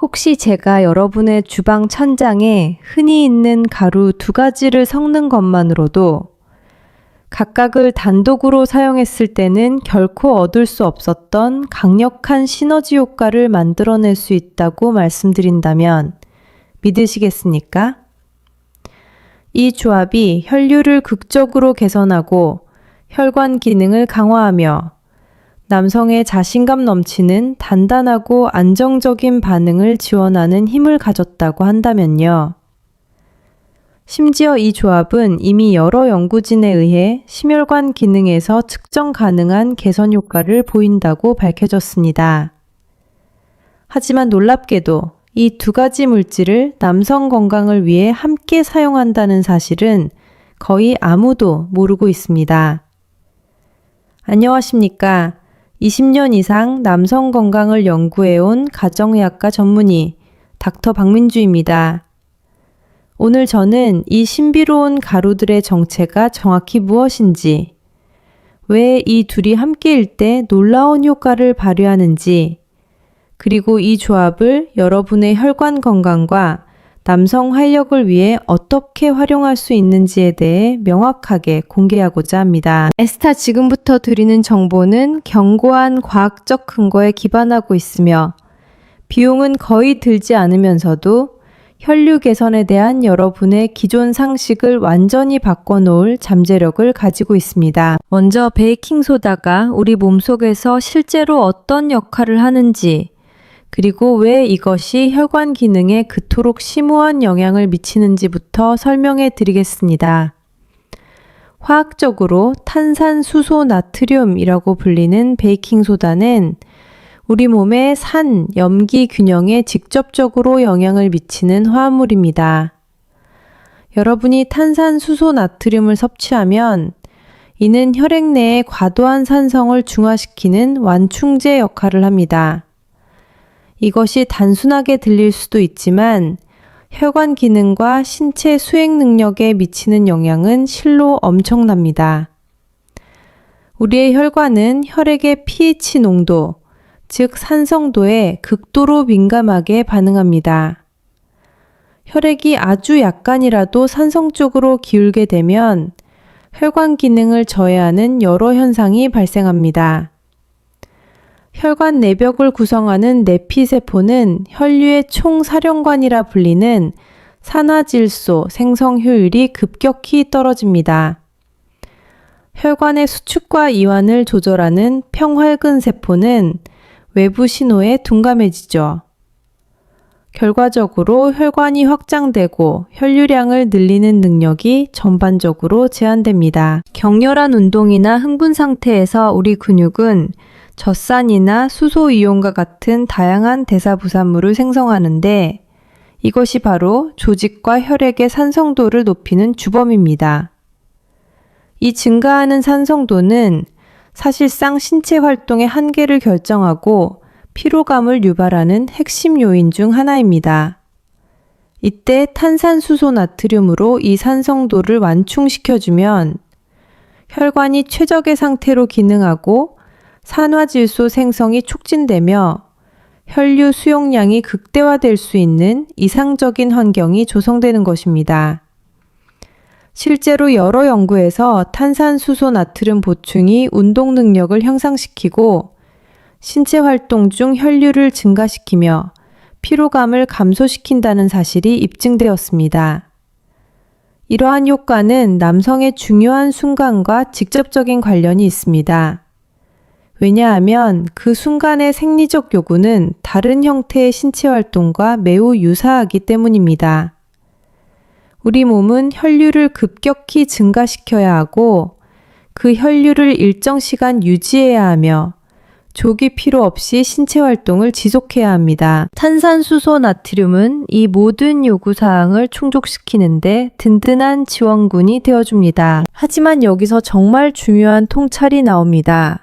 혹시 제가 여러분의 주방 천장에 흔히 있는 가루 두 가지를 섞는 것만으로도 각각을 단독으로 사용했을 때는 결코 얻을 수 없었던 강력한 시너지 효과를 만들어낼 수 있다고 말씀드린다면 믿으시겠습니까? 이 조합이 혈류를 극적으로 개선하고 혈관 기능을 강화하며 남성의 자신감 넘치는 단단하고 안정적인 반응을 지원하는 힘을 가졌다고 한다면요. 심지어 이 조합은 이미 여러 연구진에 의해 심혈관 기능에서 측정 가능한 개선 효과를 보인다고 밝혀졌습니다. 하지만 놀랍게도 이 두 가지 물질을 남성 건강을 위해 함께 사용한다는 사실은 거의 아무도 모르고 있습니다. 안녕하십니까? 20년 이상 남성 건강을 연구해온 가정의학과 전문의 닥터 박민주입니다. 오늘 저는 이 신비로운 가루들의 정체가 정확히 무엇인지, 왜 이 둘이 함께일 때 놀라운 효과를 발휘하는지, 그리고 이 조합을 여러분의 혈관 건강과 남성 활력을 위해 어떻게 활용할 수 있는지에 대해 명확하게 공개하고자 합니다. 에스타 지금부터 드리는 정보는 견고한 과학적 근거에 기반하고 있으며 비용은 거의 들지 않으면서도 혈류 개선에 대한 여러분의 기존 상식을 완전히 바꿔놓을 잠재력을 가지고 있습니다. 먼저 베이킹소다가 우리 몸속에서 실제로 어떤 역할을 하는지, 그리고 왜 이것이 혈관 기능에 그토록 심오한 영향을 미치는지부터 설명해 드리겠습니다. 화학적으로 탄산수소 나트륨이라고 불리는 베이킹소다는 우리 몸의 산, 염기 균형에 직접적으로 영향을 미치는 화합물입니다. 여러분이 탄산수소 나트륨을 섭취하면 이는 혈액 내에 과도한 산성을 중화시키는 완충제 역할을 합니다. 이것이 단순하게 들릴 수도 있지만 혈관 기능과 신체 수행 능력에 미치는 영향은 실로 엄청납니다. 우리의 혈관은 혈액의 pH 농도, 즉 산성도에 극도로 민감하게 반응합니다. 혈액이 아주 약간이라도 산성 쪽으로 기울게 되면 혈관 기능을 저해하는 여러 현상이 발생합니다. 혈관 내벽을 구성하는 내피세포는 혈류의 총사령관이라 불리는 산화질소 생성 효율이 급격히 떨어집니다. 혈관의 수축과 이완을 조절하는 평활근 세포는 외부 신호에 둔감해지죠. 결과적으로 혈관이 확장되고 혈류량을 늘리는 능력이 전반적으로 제한됩니다. 격렬한 운동이나 흥분 상태에서 우리 근육은 젖산이나 수소이온과 같은 다양한 대사부산물을 생성하는데 이것이 바로 조직과 혈액의 산성도를 높이는 주범입니다. 이 증가하는 산성도는 사실상 신체 활동의 한계를 결정하고 피로감을 유발하는 핵심 요인 중 하나입니다. 이때 탄산수소 나트륨으로 이 산성도를 완충시켜주면 혈관이 최적의 상태로 기능하고 산화질소 생성이 촉진되며 혈류 수용량이 극대화될 수 있는 이상적인 환경이 조성되는 것입니다. 실제로 여러 연구에서 탄산수소 나트륨 보충이 운동 능력을 향상시키고 신체 활동 중 혈류를 증가시키며 피로감을 감소시킨다는 사실이 입증되었습니다. 이러한 효과는 남성의 중요한 순간과 직접적인 관련이 있습니다. 왜냐하면 그 순간의 생리적 요구는 다른 형태의 신체 활동과 매우 유사하기 때문입니다. 우리 몸은 혈류를 급격히 증가시켜야 하고 그 혈류를 일정 시간 유지해야 하며 조기 피로 없이 신체 활동을 지속해야 합니다. 탄산수소 나트륨은 이 모든 요구사항을 충족시키는데 든든한 지원군이 되어줍니다. 하지만 여기서 정말 중요한 통찰이 나옵니다.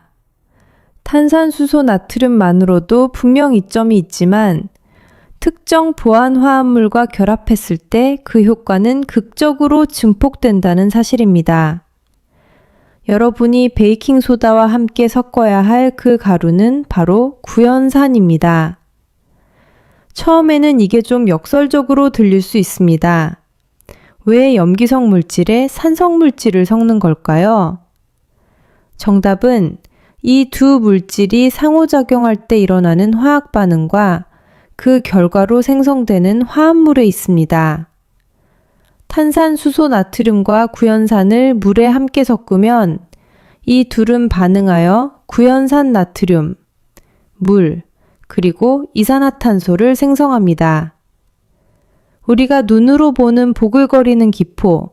탄산수소 나트륨만으로도 분명 이점이 있지만 특정 보안 화합물과 결합했을 때 그 효과는 극적으로 증폭된다는 사실입니다. 여러분이 베이킹소다와 함께 섞어야 할 그 가루는 바로 구연산입니다. 처음에는 이게 좀 역설적으로 들릴 수 있습니다. 왜 염기성 물질에 산성 물질을 섞는 걸까요? 정답은 이 두 물질이 상호작용할 때 일어나는 화학 반응과 그 결과로 생성되는 화합물에 있습니다. 탄산수소 나트륨과 구연산을 물에 함께 섞으면 이 둘은 반응하여 구연산 나트륨, 물, 그리고 이산화탄소를 생성합니다. 우리가 눈으로 보는 보글거리는 기포,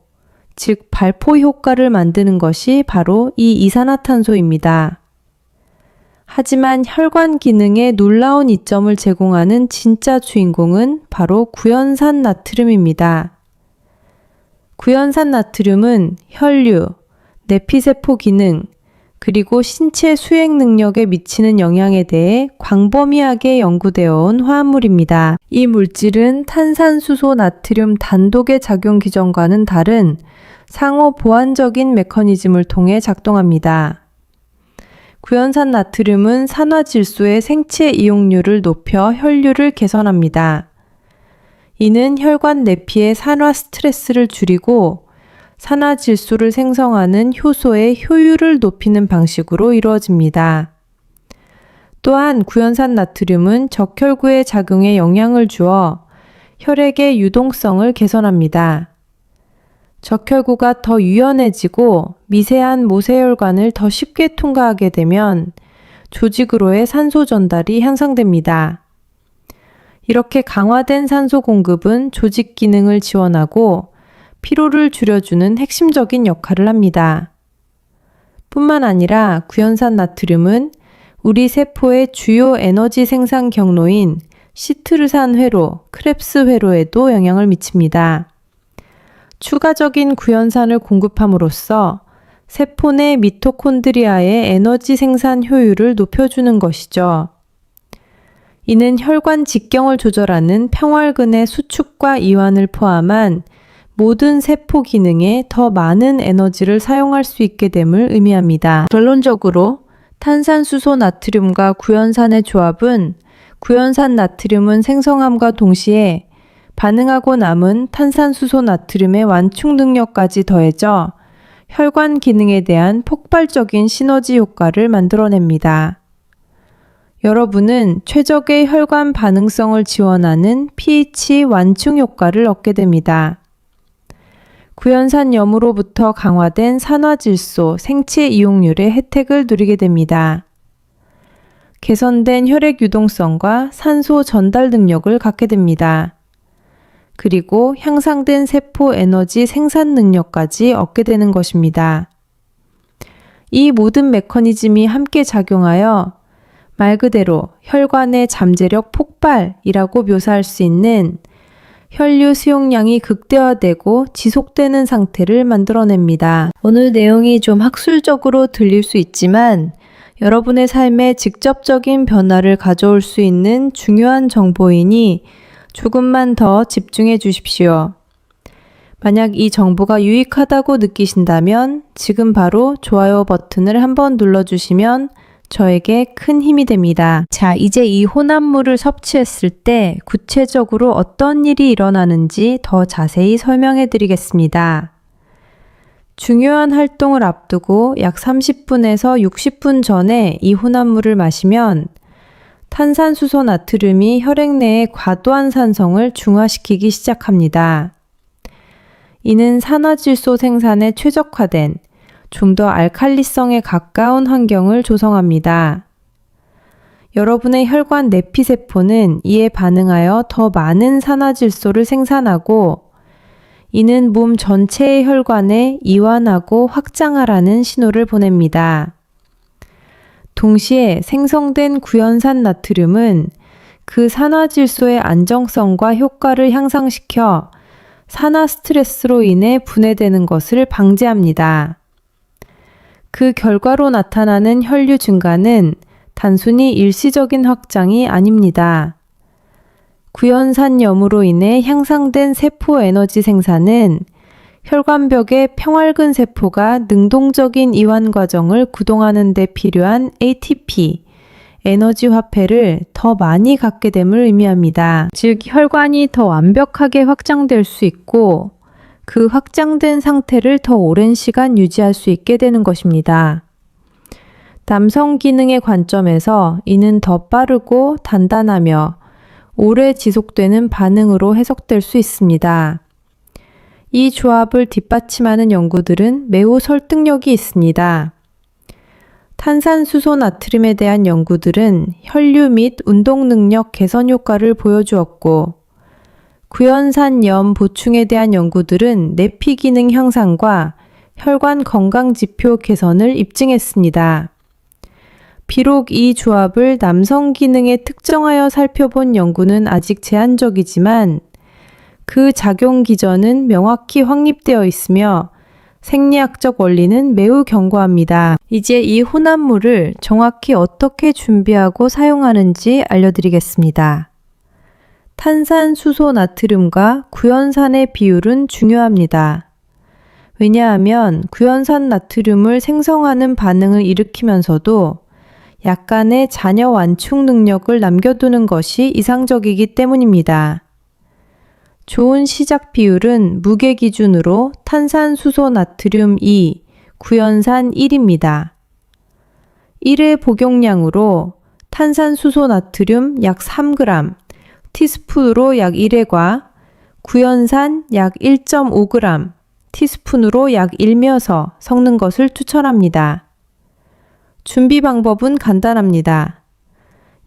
즉 발포 효과를 만드는 것이 바로 이 이산화탄소입니다. 하지만 혈관 기능에 놀라운 이점을 제공하는 진짜 주인공은 바로 구연산 나트륨입니다. 구연산 나트륨은 혈류, 내피세포 기능, 그리고 신체 수행 능력에 미치는 영향에 대해 광범위하게 연구되어 온 화합물입니다. 이 물질은 탄산수소 나트륨 단독의 작용 기전과는 다른 상호 보완적인 메커니즘을 통해 작동합니다. 구연산 나트륨은 산화질소의 생체 이용률을 높여 혈류를 개선합니다. 이는 혈관 내피의 산화 스트레스를 줄이고 산화질소를 생성하는 효소의 효율을 높이는 방식으로 이루어집니다. 또한 구연산 나트륨은 적혈구의 작용에 영향을 주어 혈액의 유동성을 개선합니다. 적혈구가 더 유연해지고 미세한 모세혈관을 더 쉽게 통과하게 되면 조직으로의 산소 전달이 향상됩니다. 이렇게 강화된 산소 공급은 조직 기능을 지원하고 피로를 줄여주는 핵심적인 역할을 합니다. 뿐만 아니라 구연산 나트륨은 우리 세포의 주요 에너지 생산 경로인 시트르산 회로, 크렙스 회로에도 영향을 미칩니다. 추가적인 구연산을 공급함으로써 세포 내 미토콘드리아의 에너지 생산 효율을 높여주는 것이죠. 이는 혈관 직경을 조절하는 평활근의 수축과 이완을 포함한 모든 세포 기능에 더 많은 에너지를 사용할 수 있게 됨을 의미합니다. 결론적으로 탄산수소 나트륨과 구연산의 조합은 구연산 나트륨은 생성함과 동시에 반응하고 남은 탄산수소 나트륨의 완충 능력까지 더해져 혈관 기능에 대한 폭발적인 시너지 효과를 만들어냅니다. 여러분은 최적의 혈관 반응성을 지원하는 pH 완충 효과를 얻게 됩니다. 구연산염으로부터 강화된 산화질소, 생체 이용률의 혜택을 누리게 됩니다. 개선된 혈액 유동성과 산소 전달 능력을 갖게 됩니다. 그리고 향상된 세포 에너지 생산 능력까지 얻게 되는 것입니다. 이 모든 메커니즘이 함께 작용하여 말 그대로 혈관의 잠재력 폭발이라고 묘사할 수 있는 혈류 수용량이 극대화되고 지속되는 상태를 만들어냅니다. 오늘 내용이 좀 학술적으로 들릴 수 있지만 여러분의 삶에 직접적인 변화를 가져올 수 있는 중요한 정보이니 조금만 더 집중해 주십시오. 만약 이 정보가 유익하다고 느끼신다면 지금 바로 좋아요 버튼을 한번 눌러주시면 저에게 큰 힘이 됩니다. 자, 이제 이 혼합물을 섭취했을 때 구체적으로 어떤 일이 일어나는지 더 자세히 설명해 드리겠습니다. 중요한 활동을 앞두고 약 30분에서 60분 전에 이 혼합물을 마시면 탄산수소 나트륨이 혈액 내의 과도한 산성을 중화시키기 시작합니다. 이는 산화질소 생산에 최적화된 좀 더 알칼리성에 가까운 환경을 조성합니다. 여러분의 혈관 내피세포는 이에 반응하여 더 많은 산화질소를 생산하고 이는 몸 전체의 혈관에 이완하고 확장하라는 신호를 보냅니다. 동시에 생성된 구연산 나트륨은 그 산화질소의 안정성과 효과를 향상시켜 산화 스트레스로 인해 분해되는 것을 방지합니다. 그 결과로 나타나는 혈류 증가는 단순히 일시적인 확장이 아닙니다. 구연산염으로 인해 향상된 세포 에너지 생산은 혈관벽의 평활근 세포가 능동적인 이완 과정을 구동하는 데 필요한 ATP, 에너지 화폐를 더 많이 갖게 됨을 의미합니다. 즉, 혈관이 더 완벽하게 확장될 수 있고 그 확장된 상태를 더 오랜 시간 유지할 수 있게 되는 것입니다. 남성 기능의 관점에서 이는 더 빠르고 단단하며 오래 지속되는 반응으로 해석될 수 있습니다. 이 조합을 뒷받침하는 연구들은 매우 설득력이 있습니다. 탄산수소 나트륨에 대한 연구들은 혈류 및 운동 능력 개선 효과를 보여주었고, 구연산염 보충에 대한 연구들은 내피 기능 향상과 혈관 건강 지표 개선을 입증했습니다. 비록 이 조합을 남성 기능에 특정하여 살펴본 연구는 아직 제한적이지만 그 작용 기전은 명확히 확립되어 있으며 생리학적 원리는 매우 견고합니다. 이제 이 혼합물을 정확히 어떻게 준비하고 사용하는지 알려드리겠습니다. 탄산수소 나트륨과 구연산의 비율은 중요합니다. 왜냐하면 구연산 나트륨을 생성하는 반응을 일으키면서도 약간의 잔여 완충 능력을 남겨두는 것이 이상적이기 때문입니다. 좋은 시작 비율은 무게 기준으로 탄산수소 나트륨 2, 구연산 1입니다. 1회 복용량으로 탄산수소 나트륨 약 3g, 티스푼으로 약 1회과 구연산 약 1.5g, 티스푼으로 약 1며서 섞는 것을 추천합니다. 준비 방법은 간단합니다.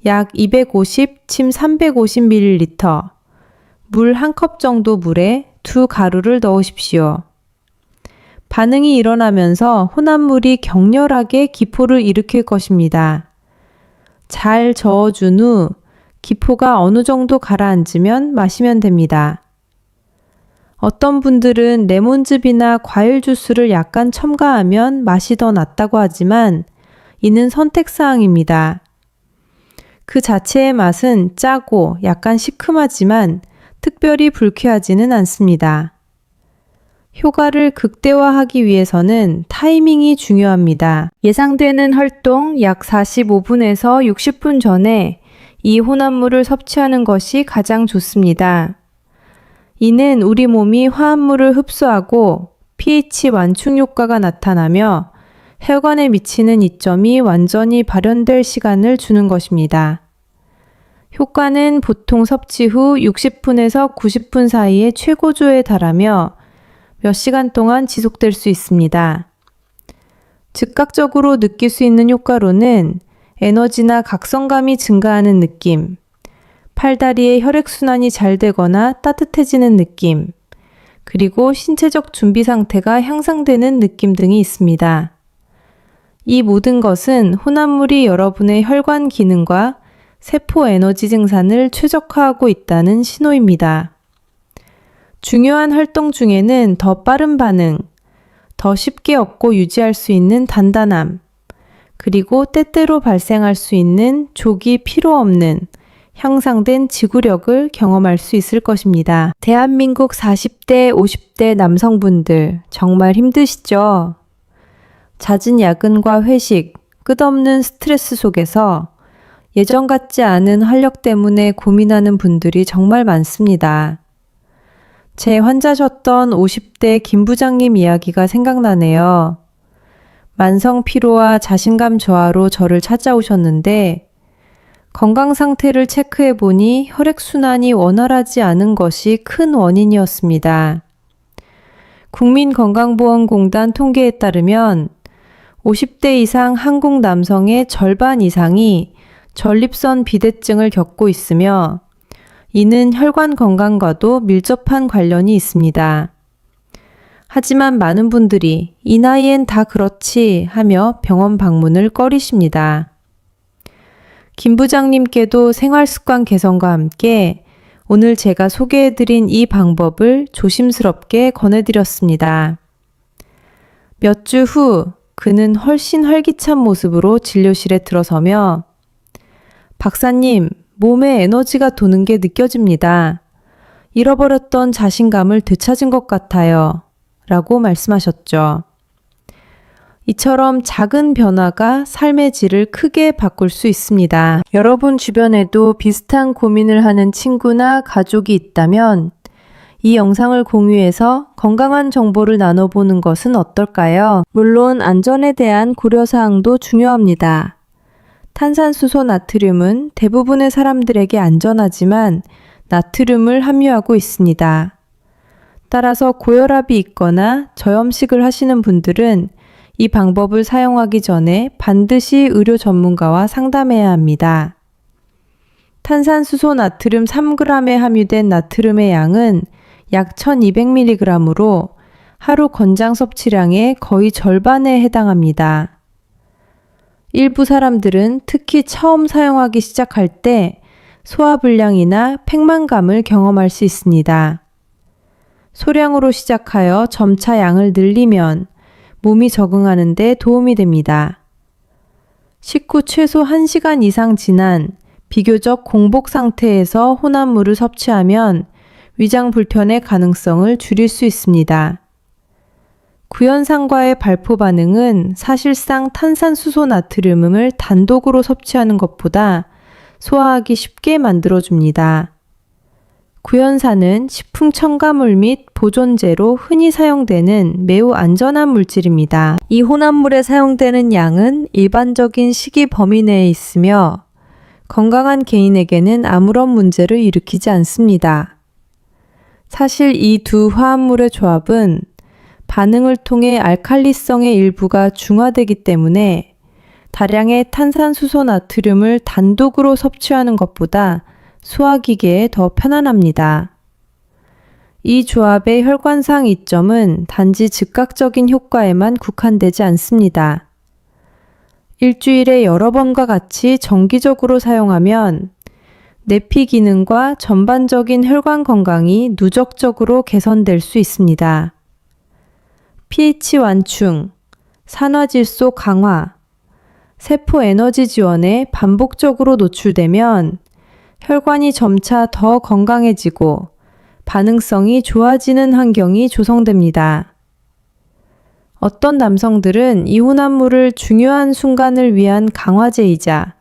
약 250, 침 350ml, 물 1컵 정도 물에 2가루를 넣으십시오. 반응이 일어나면서 혼합물이 격렬하게 기포를 일으킬 것입니다. 잘 저어준 후 기포가 어느 정도 가라앉으면 마시면 됩니다. 어떤 분들은 레몬즙이나 과일 주스를 약간 첨가하면 맛이 더 낫다고 하지만 이는 선택사항입니다. 그 자체의 맛은 짜고 약간 시큼하지만 특별히 불쾌하지는 않습니다. 효과를 극대화하기 위해서는 타이밍이 중요합니다. 예상되는 활동 약 45분에서 60분 전에 이 혼합물을 섭취하는 것이 가장 좋습니다. 이는 우리 몸이 화합물을 흡수하고 pH 완충 효과가 나타나며 혈관에 미치는 이점이 완전히 발현될 시간을 주는 것입니다. 효과는 보통 섭취 후 60분에서 90분 사이에 최고조에 달하며 몇 시간 동안 지속될 수 있습니다. 즉각적으로 느낄 수 있는 효과로는 에너지나 각성감이 증가하는 느낌, 팔다리의 혈액순환이 잘 되거나 따뜻해지는 느낌, 그리고 신체적 준비 상태가 향상되는 느낌 등이 있습니다. 이 모든 것은 혼합물이 여러분의 혈관 기능과 세포 에너지 생산을 최적화하고 있다는 신호입니다. 중요한 활동 중에는 더 빠른 반응, 더 쉽게 얻고 유지할 수 있는 단단함, 그리고 때때로 발생할 수 있는 조기 피로 없는 향상된 지구력을 경험할 수 있을 것입니다. 대한민국 40대, 50대 남성분들 정말 힘드시죠? 잦은 야근과 회식, 끝없는 스트레스 속에서 예전 같지 않은 활력 때문에 고민하는 분들이 정말 많습니다. 제 환자셨던 50대 김 부장님 이야기가 생각나네요. 만성 피로와 자신감 저하로 저를 찾아오셨는데 건강 상태를 체크해 보니 혈액순환이 원활하지 않은 것이 큰 원인이었습니다. 국민건강보험공단 통계에 따르면 50대 이상 한국 남성의 절반 이상이 전립선 비대증을 겪고 있으며 이는 혈관 건강과도 밀접한 관련이 있습니다. 하지만 많은 분들이 이 나이엔 다 그렇지 하며 병원 방문을 꺼리십니다. 김 부장님께도 생활습관 개선과 함께 오늘 제가 소개해드린 이 방법을 조심스럽게 권해드렸습니다. 몇 주 후 그는 훨씬 활기찬 모습으로 진료실에 들어서며 박사님, 몸에 에너지가 도는 게 느껴집니다. 잃어버렸던 자신감을 되찾은 것 같아요. 라고 말씀하셨죠. 이처럼 작은 변화가 삶의 질을 크게 바꿀 수 있습니다. 여러분 주변에도 비슷한 고민을 하는 친구나 가족이 있다면 이 영상을 공유해서 건강한 정보를 나눠보는 것은 어떨까요? 물론 안전에 대한 고려사항도 중요합니다. 탄산수소 나트륨은 대부분의 사람들에게 안전하지만 나트륨을 함유하고 있습니다. 따라서 고혈압이 있거나 저염식을 하시는 분들은 이 방법을 사용하기 전에 반드시 의료 전문가와 상담해야 합니다. 탄산수소 나트륨 3g에 함유된 나트륨의 양은 약 1200mg으로 하루 권장 섭취량의 거의 절반에 해당합니다. 일부 사람들은 특히 처음 사용하기 시작할 때 소화불량이나 팽만감을 경험할 수 있습니다. 소량으로 시작하여 점차 양을 늘리면 몸이 적응하는 데 도움이 됩니다. 식후 최소 1시간 이상 지난 비교적 공복 상태에서 혼합물을 섭취하면 위장 불편의 가능성을 줄일 수 있습니다. 구연산과의 발포 반응은 사실상 탄산수소 나트륨을 단독으로 섭취하는 것보다 소화하기 쉽게 만들어줍니다. 구연산은 식품 첨가물 및 보존제로 흔히 사용되는 매우 안전한 물질입니다. 이 혼합물에 사용되는 양은 일반적인 식이 범위 내에 있으며 건강한 개인에게는 아무런 문제를 일으키지 않습니다. 사실 이 두 화합물의 조합은 반응을 통해 알칼리성의 일부가 중화되기 때문에 다량의 탄산수소 나트륨을 단독으로 섭취하는 것보다 소화기계에 더 편안합니다. 이 조합의 혈관상 이점은 단지 즉각적인 효과에만 국한되지 않습니다. 일주일에 여러 번과 같이 정기적으로 사용하면 내피 기능과 전반적인 혈관 건강이 누적적으로 개선될 수 있습니다. pH 완충, 산화질소 강화, 세포 에너지 지원에 반복적으로 노출되면 혈관이 점차 더 건강해지고 반응성이 좋아지는 환경이 조성됩니다. 어떤 남성들은 이 혼합물을 중요한 순간을 위한 강화제이자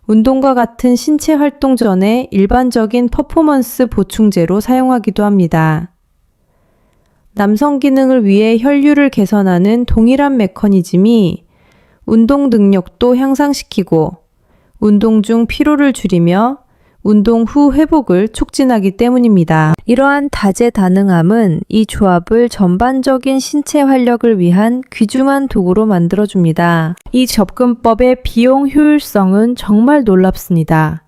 운동과 같은 신체 활동 전에 일반적인 퍼포먼스 보충제로 사용하기도 합니다. 남성 기능을 위해 혈류를 개선하는 동일한 메커니즘이 운동 능력도 향상시키고 운동 중 피로를 줄이며 운동 후 회복을 촉진하기 때문입니다. 이러한 다재다능함은 이 조합을 전반적인 신체 활력을 위한 귀중한 도구로 만들어줍니다. 이 접근법의 비용 효율성은 정말 놀랍습니다.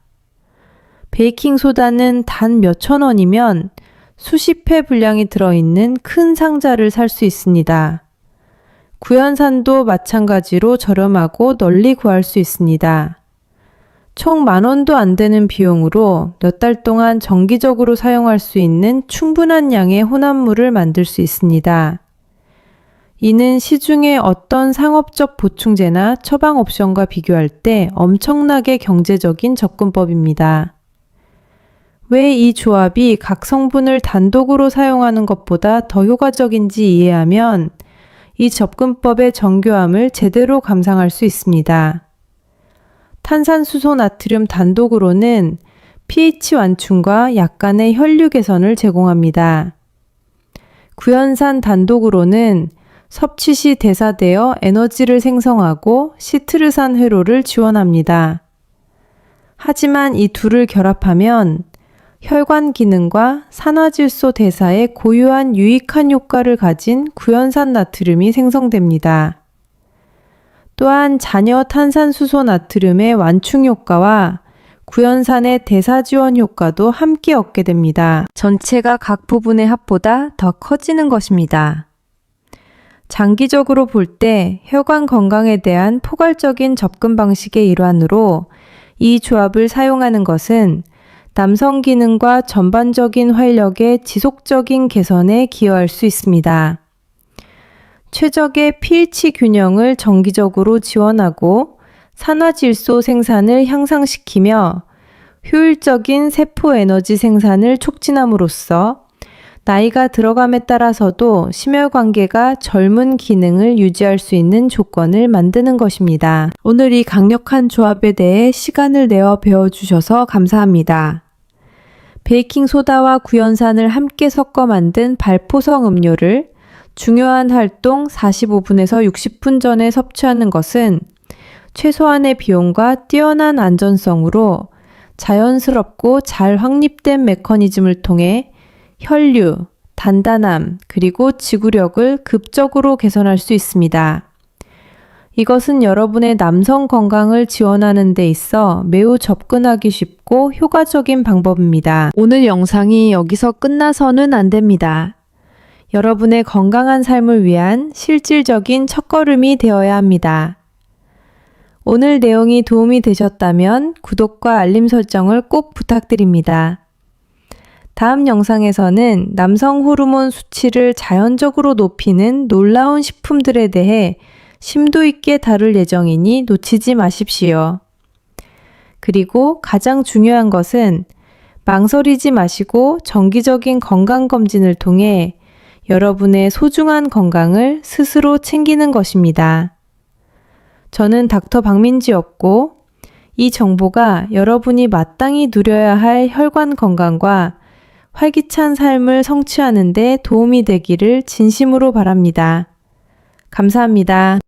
베이킹소다는 단 몇천 원이면 수십 회 분량이 들어있는 큰 상자를 살 수 있습니다. 구연산도 마찬가지로 저렴하고 널리 구할 수 있습니다. 총 10,000원도 안 되는 비용으로 몇 달 동안 정기적으로 사용할 수 있는 충분한 양의 혼합물을 만들 수 있습니다. 이는 시중의 어떤 상업적 보충제나 처방 옵션과 비교할 때 엄청나게 경제적인 접근법입니다. 왜 이 조합이 각 성분을 단독으로 사용하는 것보다 더 효과적인지 이해하면 이 접근법의 정교함을 제대로 감상할 수 있습니다. 탄산수소 나트륨 단독으로는 pH 완충과 약간의 혈류 개선을 제공합니다. 구연산 단독으로는 섭취 시 대사되어 에너지를 생성하고 시트르산 회로를 지원합니다. 하지만 이 둘을 결합하면 혈관 기능과 산화질소 대사에 고유한 유익한 효과를 가진 구연산 나트륨이 생성됩니다. 또한 잔여 탄산수소 나트륨의 완충 효과와 구연산의 대사 지원 효과도 함께 얻게 됩니다. 전체가 각 부분의 합보다 더 커지는 것입니다. 장기적으로 볼 때 혈관 건강에 대한 포괄적인 접근 방식의 일환으로 이 조합을 사용하는 것은 남성 기능과 전반적인 활력의 지속적인 개선에 기여할 수 있습니다. 최적의 pH 균형을 정기적으로 지원하고 산화질소 생산을 향상시키며 효율적인 세포 에너지 생산을 촉진함으로써 나이가 들어감에 따라서도 심혈관계가 젊은 기능을 유지할 수 있는 조건을 만드는 것입니다. 오늘 이 강력한 조합에 대해 시간을 내어 배워주셔서 감사합니다. 베이킹소다와 구연산을 함께 섞어 만든 발포성 음료를 중요한 활동 45분에서 60분 전에 섭취하는 것은 최소한의 비용과 뛰어난 안전성으로 자연스럽고 잘 확립된 메커니즘을 통해 혈류, 단단함, 그리고 지구력을 급적으로 개선할 수 있습니다. 이것은 여러분의 남성 건강을 지원하는 데 있어 매우 접근하기 쉽고 효과적인 방법입니다. 오늘 영상이 여기서 끝나서는 안 됩니다. 여러분의 건강한 삶을 위한 실질적인 첫걸음이 되어야 합니다. 오늘 내용이 도움이 되셨다면 구독과 알림 설정을 꼭 부탁드립니다. 다음 영상에서는 남성 호르몬 수치를 자연적으로 높이는 놀라운 식품들에 대해 심도 있게 다룰 예정이니 놓치지 마십시오. 그리고 가장 중요한 것은 망설이지 마시고 정기적인 건강검진을 통해 여러분의 소중한 건강을 스스로 챙기는 것입니다. 저는 닥터 박민지였고 이 정보가 여러분이 마땅히 누려야 할 혈관 건강과 활기찬 삶을 성취하는 데 도움이 되기를 진심으로 바랍니다. 감사합니다.